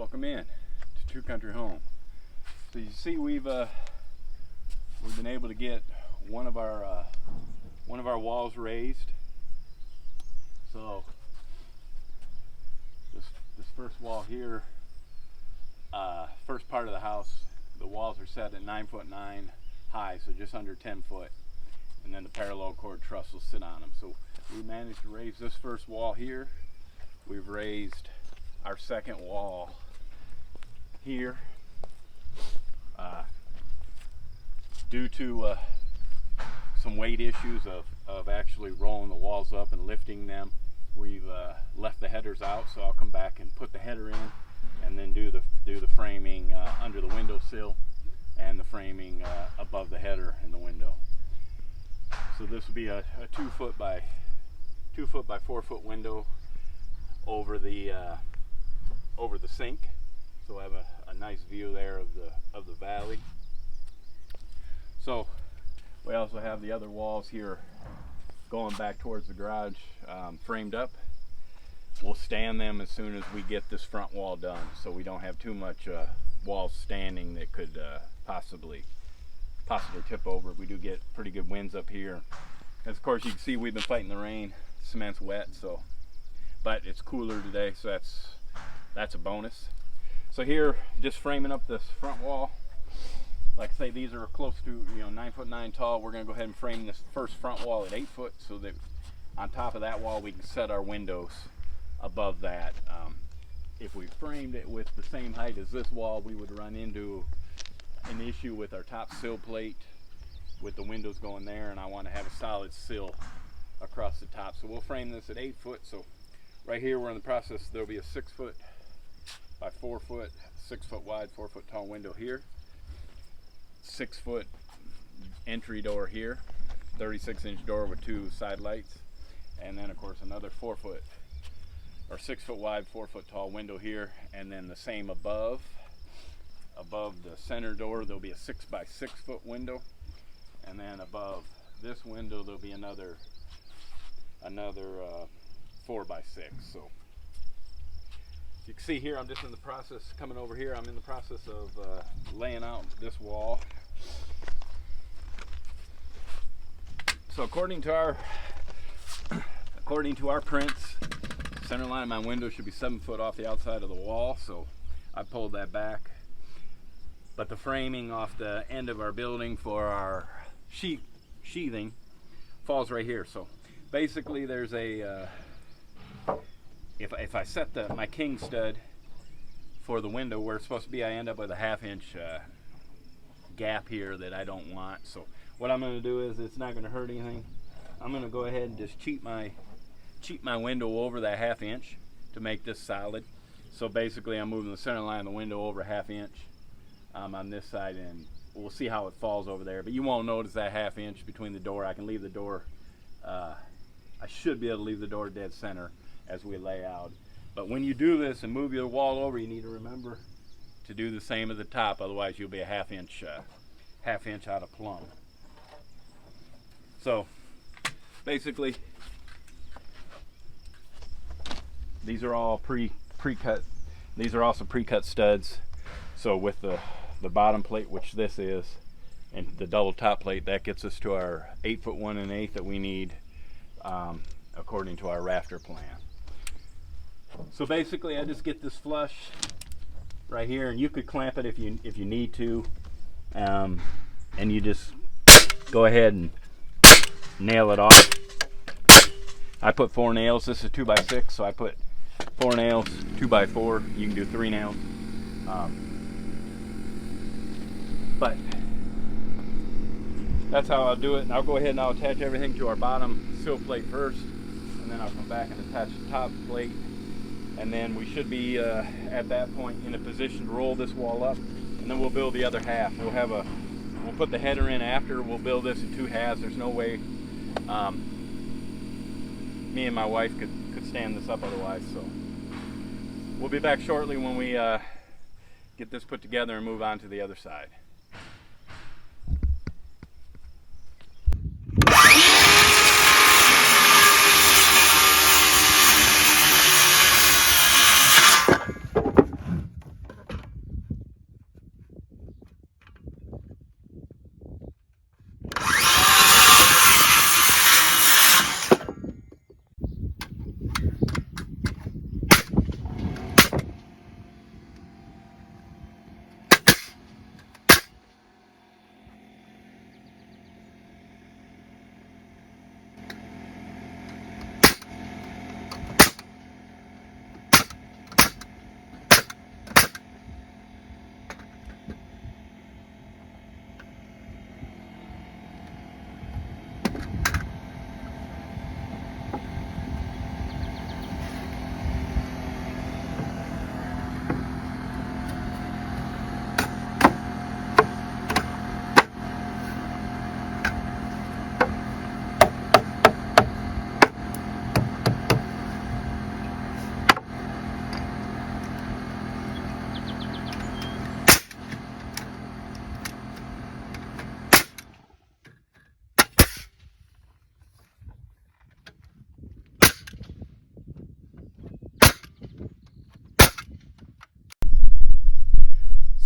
Welcome in to True Country Home. So you see we've been able to get one of our walls raised. So this first wall here, first part of the house, the walls are set at 9'9" high, so just under 10 foot, and then the parallel cord truss will sit on them. So we managed to raise this first wall here. We've raised our second wall here. Due to some weight issues of actually rolling the walls up and lifting them, we've left the headers out, so I'll come back and put the header in and then do the framing under the windowsill and the framing above the header in the window. So this will be a 2 foot by 4 foot window over the sink, so I have a nice view there of the valley. So we also have the other walls here going back towards the garage, framed up. We'll stand them as soon as we get this front wall done, so we don't have too much walls standing that could possibly tip over. We do get pretty good winds up here. As of course you can see, we've been fighting the rain. Cement's wet, but it's cooler today, so that's a bonus. So here, just framing up this front wall. Like I say, these are close to 9'9" tall. We're going to go ahead and frame this first front wall at 8 foot, so that on top of that wall we can set our windows above that. If we framed it with the same height as this wall, we would run into an issue with our top sill plate with the windows going there, and I want to have a solid sill across the top. So we'll frame this at 8 foot. So right here we're in the process. There'll be a 6 foot by 4 foot, 6 foot wide, 4 foot tall window here, 6 foot entry door here, 36-inch door with 2 side lights, and then of course another 4 foot or 6 foot wide, 4 foot tall window here, and then the same above the center door there'll be a 6 by 6 foot window, and then above this window there'll be another 4 by 6. So you can see here, I'm just in the process, coming over here, I'm in the process of laying out this wall. So according to our prints, center line of my window should be 7 foot off the outside of the wall, so I pulled that back. But the framing off the end of our building for our sheathing falls right here. So basically there's a if I set my king stud for the window where it's supposed to be, I end up with a 1/2 inch gap here that I don't want. So what I'm going to do is, it's not going to hurt anything. I'm going to go ahead and just cheat my window over that 1/2 inch to make this solid. So basically I'm moving the center line of the window over 1/2 inch on this side, and we'll see how it falls over there. But you won't notice that 1/2 inch between the door. I can leave the door, I should be able to leave the door dead center as we lay out. But when you do this and move your wall over, you need to remember to do the same at the top, otherwise you'll be a 1/2 inch out of plumb. So basically these are all pre-cut. These are also pre-cut studs. So with the bottom plate, which this is, and the double top plate, that gets us to our 8 foot 1 1/8 that we need according to our rafter plan. So basically I just get this flush right here, and you could clamp it if you need to, and you just go ahead and nail it off. I put 4 nails. This is 2 by 6, so I put 4 nails, 2 by 4. You can do 3 nails, but that's how I'll do it. And I'll go ahead and I'll attach everything to our bottom sill plate first, and then I'll come back and attach the top plate, and then we should be at that point in a position to roll this wall up, and then we'll build the other half. We'll put the header in after. We'll build this in 2 halves. There's no way me and my wife could stand this up otherwise. So we'll be back shortly when we get this put together and move on to the other side.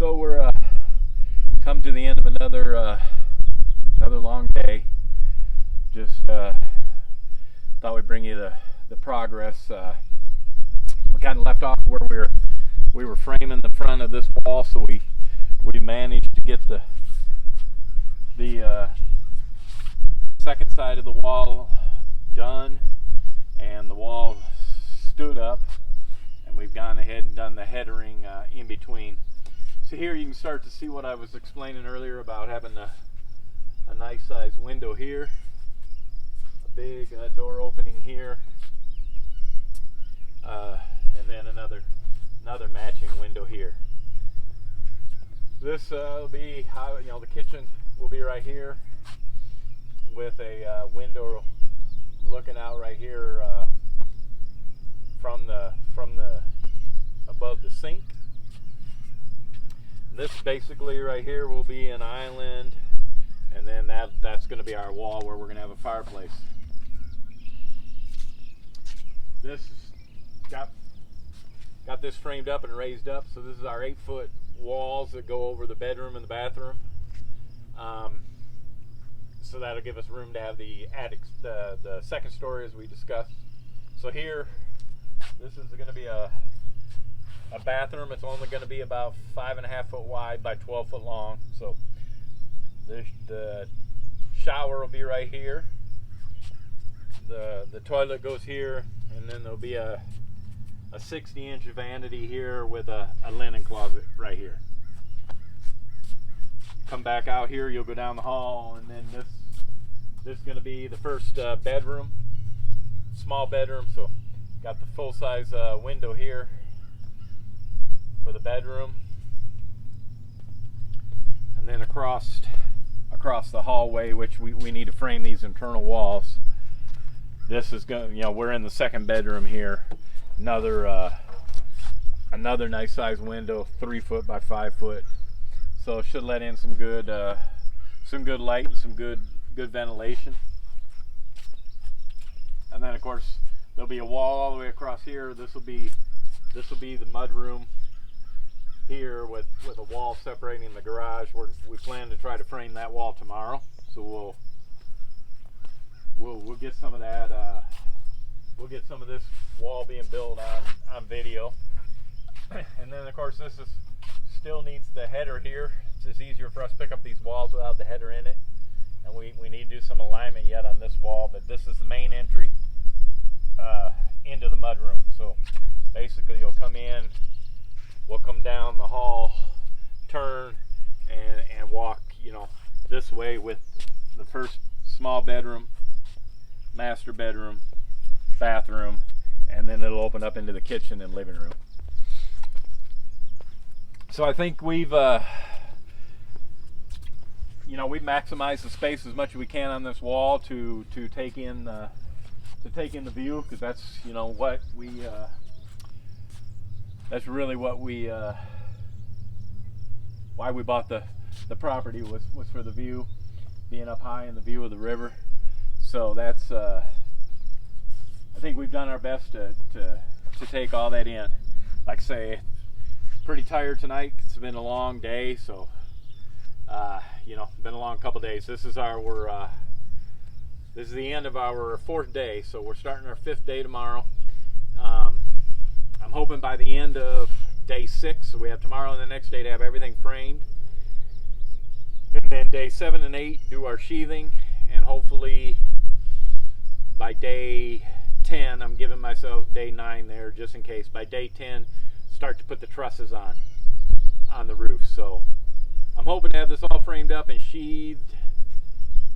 So we're come to the end of another long day. Just thought we'd bring you the progress. We kind of left off where we were framing the front of this wall, so we managed to get the second side of the wall done, and the wall stood up, and we've gone ahead and done the headering in between. So here you can start to see what I was explaining earlier about having a nice size window here, a big door opening here, and then another matching window here. This will be how, the kitchen will be right here with a window looking out right here from the above the sink. This basically right here will be an island, and then that's going to be our wall where we're going to have a fireplace. This got this framed up and raised up, so this is our 8-foot walls that go over the bedroom and the bathroom. So that'll give us room to have the attic, the second story as we discussed. So here, this is going to be a bathroom. It's only going to be about 5.5 foot wide by 12 foot long. So the shower will be right here. The toilet goes here, and then there'll be a 60-inch vanity here with a linen closet right here. Come back out here, you'll go down the hall, and then this is going to be the first bedroom, small bedroom. So got the full-size window here for the bedroom, and then across the hallway, which we need to frame these internal walls. This is going, we're in the second bedroom here. Another nice size window, 3 foot by 5 foot. So it should let in some good light and some good ventilation. And then of course there'll be a wall all the way across here. This will be the mud room here with a wall separating the garage. We plan to try to frame that wall tomorrow. So we'll get some of that. We'll get some of this wall being built on video. And then of course this still needs the header here. It's just easier for us to pick up these walls without the header in it. And we need to do some alignment yet on this wall, but this is the main entry into the mudroom. So basically you'll come in, we'll come down the hall, turn, and walk this way with the first small bedroom, master bedroom, bathroom, and then it'll open up into the kitchen and living room. So I think we've maximized the space as much as we can on this wall to take in the view, because that's what we that's really what we why we bought the property was for the view, being up high in the view of the river. So that's I think we've done our best to take all that in. Like I say, pretty tired tonight. It's been a long day, so been a long couple days. This is the end of our 4th day, so we're starting our 5th day tomorrow. I'm hoping by the end of day 6, so we have tomorrow and the next day to have everything framed, and then day 7 and 8 do our sheathing, and hopefully by day 10, I'm giving myself day 9 there just in case, by day 10 start to put the trusses on the roof. So I'm hoping to have this all framed up and sheathed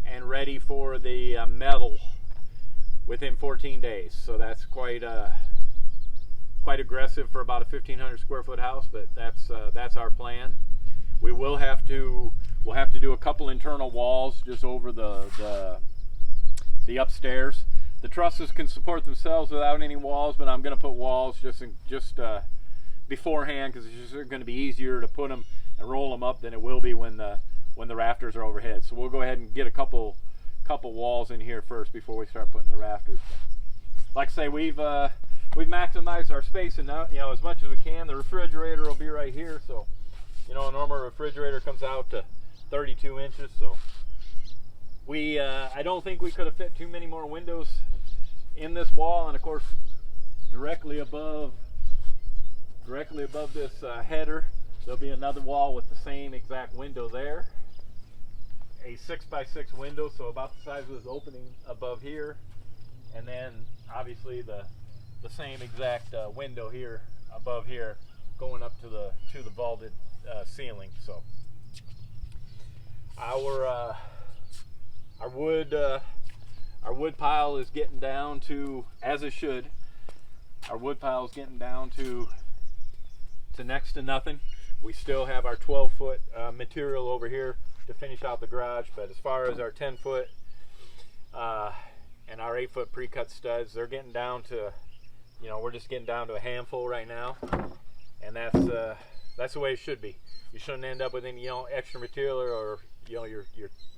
and ready for the metal within 14 days. So that's quite aggressive for about a 1,500 square foot house, but that's our plan. We'll have to do a couple internal walls just over the upstairs. The trusses can support themselves without any walls, but I'm going to put walls just beforehand, because it's just going to be easier to put them and roll them up than it will be when the rafters are overhead. So we'll go ahead and get a couple walls in here first before we start putting the rafters. Like I say, we've maximized our space, and now, as much as we can. The refrigerator will be right here, so You know, a normal refrigerator comes out to 32 inches, so I don't think we could have fit too many more windows in this wall. And of course, directly above this header, there'll be another wall with the same exact window there. A 6x6 window, so about the size of this opening above here, and then obviously the same exact window here above here, going up to the vaulted ceiling. So our wood pile is getting down to, as it should. Our wood pile is getting down to next to nothing. We still have our 12-foot material over here to finish out the garage, but as far as our 10-foot and our 8-foot pre-cut studs, they're getting down to, you know, we're just getting down to a handful right now, and that's the way it should be. You shouldn't end up with any, you know, extra material, or you know, your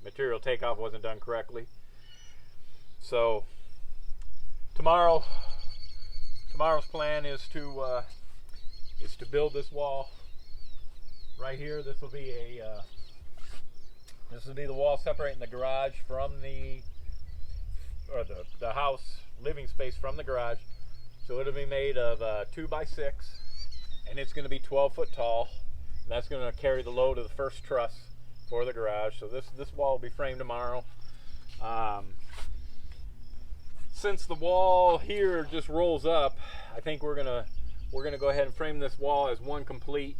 material takeoff wasn't done correctly. So tomorrow's plan is to build this wall right here. This will be the wall separating the garage from the house living space from the garage. So it'll be made of 2x6, and it's going to be 12 foot tall. And that's going to carry the load of the first truss for the garage. So this wall will be framed tomorrow. Since the wall here just rolls up, I think we're gonna go ahead and frame this wall as one complete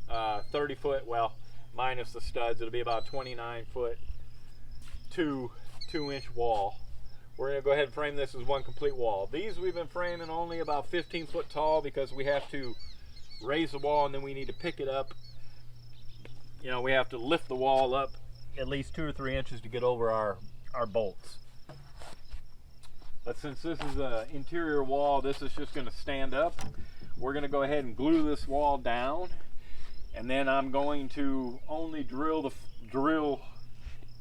30 foot, well, minus the studs. It'll be about 29 foot 2-inch wall. We're gonna go ahead and frame this as one complete wall. These we've been framing only about 15 foot tall because we have to raise the wall and then we need to pick it up. You know, we have to lift the wall up at least 2 or 3 inches to get over our bolts. But since this is an interior wall, this is just going to stand up. We're going to go ahead and glue this wall down, and then I'm going to only drill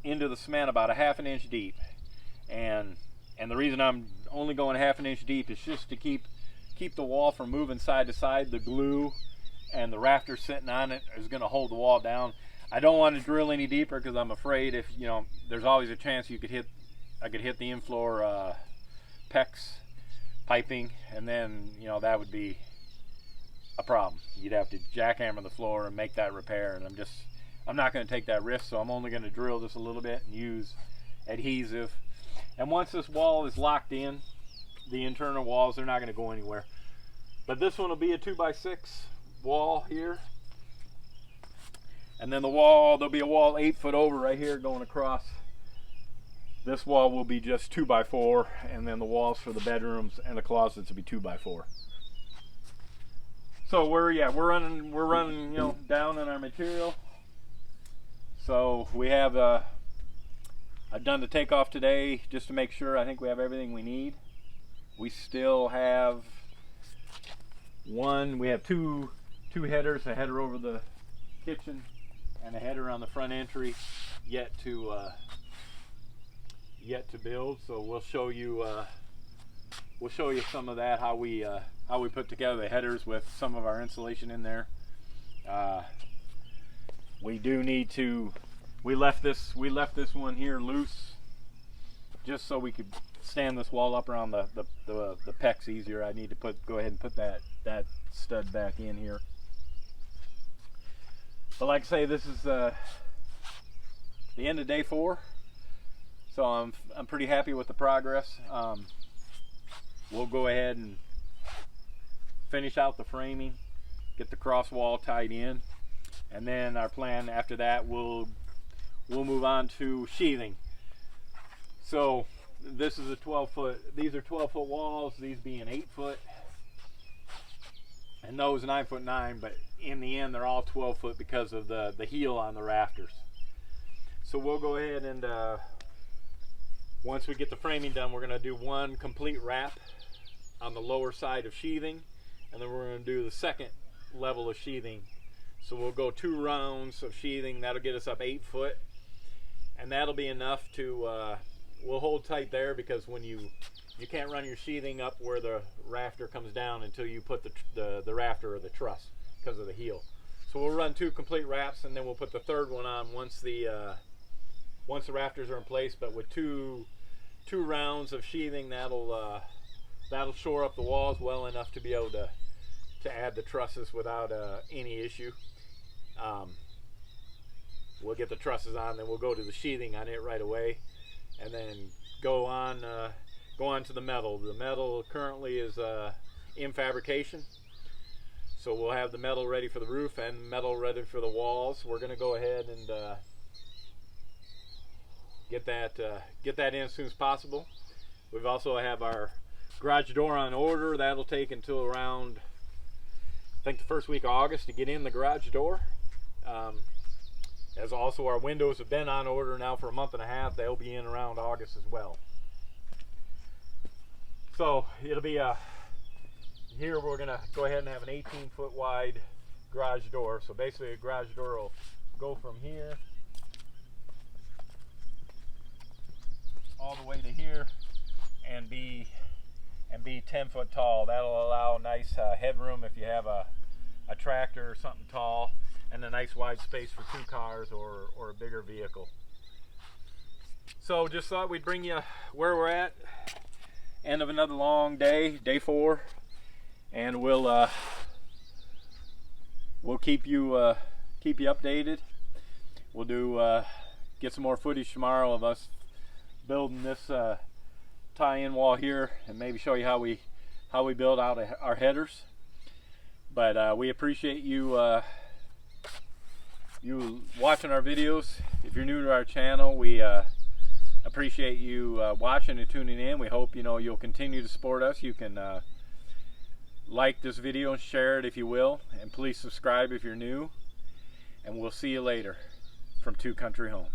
into the cement about a ½ an inch deep. And the reason I'm only going a ½ an inch deep is just to keep the wall from moving side to side. The glue and the rafters sitting on it is going to hold the wall down. I don't want to drill any deeper because I'm afraid, if you know, there's always a chance I could hit the in-floor PEX piping, and then, you know, that would be a problem. You'd have to jackhammer the floor and make that repair, and I'm not going to take that risk. So I'm only going to drill this a little bit and use adhesive. And once this wall is locked in, the internal walls, they're not going to go anywhere. But this one will be a 2x6 wall here, and then there'll be a wall 8 foot over right here going across. This wall will be just 2x4, and then the walls for the bedrooms and the closets will be 2x4. So we're running, you know, down on our material. So we have I've done the takeoff today just to make sure. I think we have everything we need. We still have two headers, a header over the kitchen and a header on the front entry yet to build. So we'll show you some of that, how we put together the headers with some of our insulation in there. We left this one here loose just so we could stand this wall up around the PEX easier. I need to go ahead and put that stud back in here. But like I say, this is the end of day 4. So I'm pretty happy with the progress. We'll go ahead and finish out the framing, get the cross wall tied in, and then our plan after that, we'll move on to sheathing. So this is a 12 foot, these are 12 foot walls, these being 8 foot, and those 9'9", but in the end they're all 12 foot because of the heel on the rafters. So we'll go ahead and once we get the framing done, we're going to do one complete wrap on the lower side of sheathing, and then we're going to do the second level of sheathing. So we'll go 2 rounds of sheathing. That'll get us up 8 foot, and that'll be enough to we'll hold tight there, because when you can't run your sheathing up where the rafter comes down until you put the rafter or the truss because of the heel. So we'll run 2 complete wraps, and then we'll put the third one on once the rafters are in place. But with two rounds of sheathing, that'll shore up the walls well enough to be able to add the trusses without any issue. We'll get the trusses on, then we'll go to the sheathing on it right away, and then go on to the metal. The metal currently is in fabrication, so we'll have the metal ready for the roof and metal ready for the walls. We're going to go ahead and get that in as soon as possible. We've also have our garage door on order. That'll take until around, I think, the first week of August to get in the garage door. As also our windows have been on order now for a month and a half. They'll be in around August as well. So it'll be here we're gonna go ahead and have an 18-foot wide garage door. So basically a garage door will go from here all the way to here and be 10 foot tall. That'll allow nice headroom if you have a tractor or something tall, and a nice wide space for 2 cars or a bigger vehicle. So just thought we'd bring you where we're at. End of another long day, day 4, and we'll keep you updated. We'll do get some more footage tomorrow of us building this tie-in wall here, and maybe show you how we build out our headers. But we appreciate you watching our videos. If you're new to our channel, we appreciate you watching and tuning in. We hope you'll continue to support us. You can like this video and share it if you will, and please subscribe if you're new, and we'll see you later from Two Country Home.